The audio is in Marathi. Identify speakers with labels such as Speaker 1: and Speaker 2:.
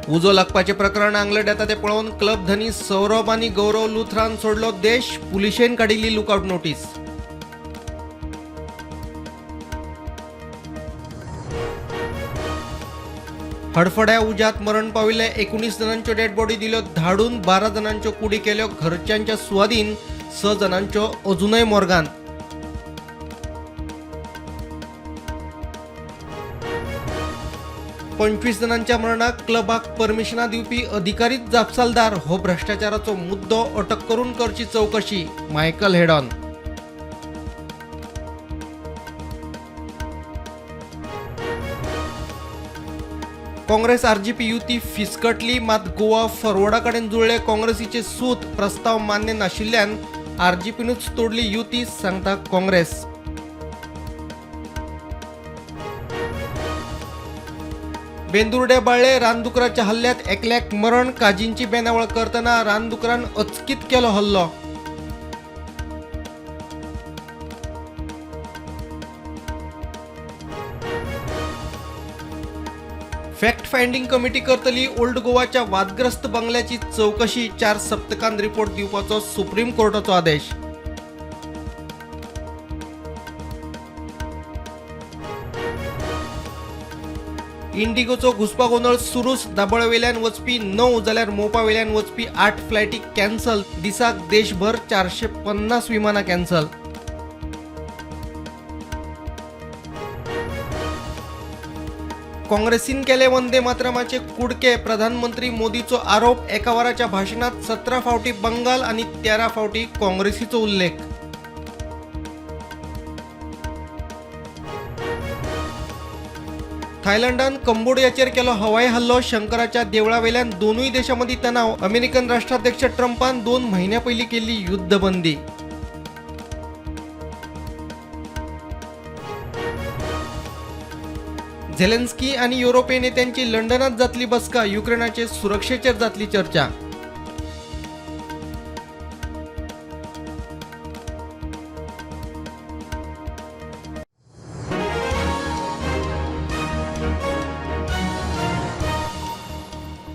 Speaker 1: उजो लागपाचे प्रकरण आंगलट येता ते पळोवन क्लब धनी सौरभ आणि गौरव लुथरान सोडलो देश. पुलिशेन काडिल्ली लुकआउट नोटीस. हडफड्या उज्यात मरण पाविल्ले 19 जणांच्यो डेड बॉडी दिल्यो धाडून 12 जणांच्यो कुडी केल्यो घरच्यांच्या सुवादीन. 6 जणांच्यो अजूनय मोर्गान. पंचवीस जणांच्या मरणाक क्लबाक परमिशना दिवपी अधिकारीच जापसालदार. हो भ्रष्टाचाराचो मुद्दो अटक करून करची चौकशी. मायकल हेडॉन. काँग्रेस आरजीपी युती फिसकटली. मात गोवा फॉरवर्डा कडेन जुळ्ळे काँग्रेसीचे सूत. प्रस्ताव मान्य नाशिल्ल्यान आरजीपीनूच तोडली युती, सांगता काँग्रेस. बेंदुर्डे बाळे रानदुकराच्या हल्ल्यात एकल्याक मरण. काजींची बेनावळ करतना रानदुकरान अचकीत केलो हल्लो. फॅक्ट फायंडिंग कमिटी करतली ओल्ड गोवाच्या वादग्रस्त बंगल्याची चौकशी. 4 सप्तकांत रिपोर्ट दिवपाचो सुप्रीम कोर्टाचो आदेश. इंडिगोचो घुसपागोंदळ सुरूच. दाबोळेवेल्यान वचपी 9 जाल्यार मोपावेल्यान वचपी 8 फ्लायटी कॅन्सल. दिसाक देशभर 450 विमानां कॅन्सल. काँग्रेसीन केले वंदे मातरमाचे कुडके. प्रधानमंत्री मोदीचो आरोप. एका वराच्या भाशणात 17 फावटी बंगाल आणि 13 फावटी काँग्रेसीचो उल्लेख. थायलंडान कंबोडियाचेर केलो हवाई हल्लो. शंकराच्या देवळावेल्यान दोनूय देशांमदी तणाव. अमेरिकन राष्ट्राध्यक्ष ट्रम्पान 2 महिन्या पयलीं केल्ली युद्धबंदी. झेलेन्स्की आणि युरोपीय नेत्यांची लंडनात जातली बसका. युक्रेनाचे सुरक्षेचेर जातली चर्चा.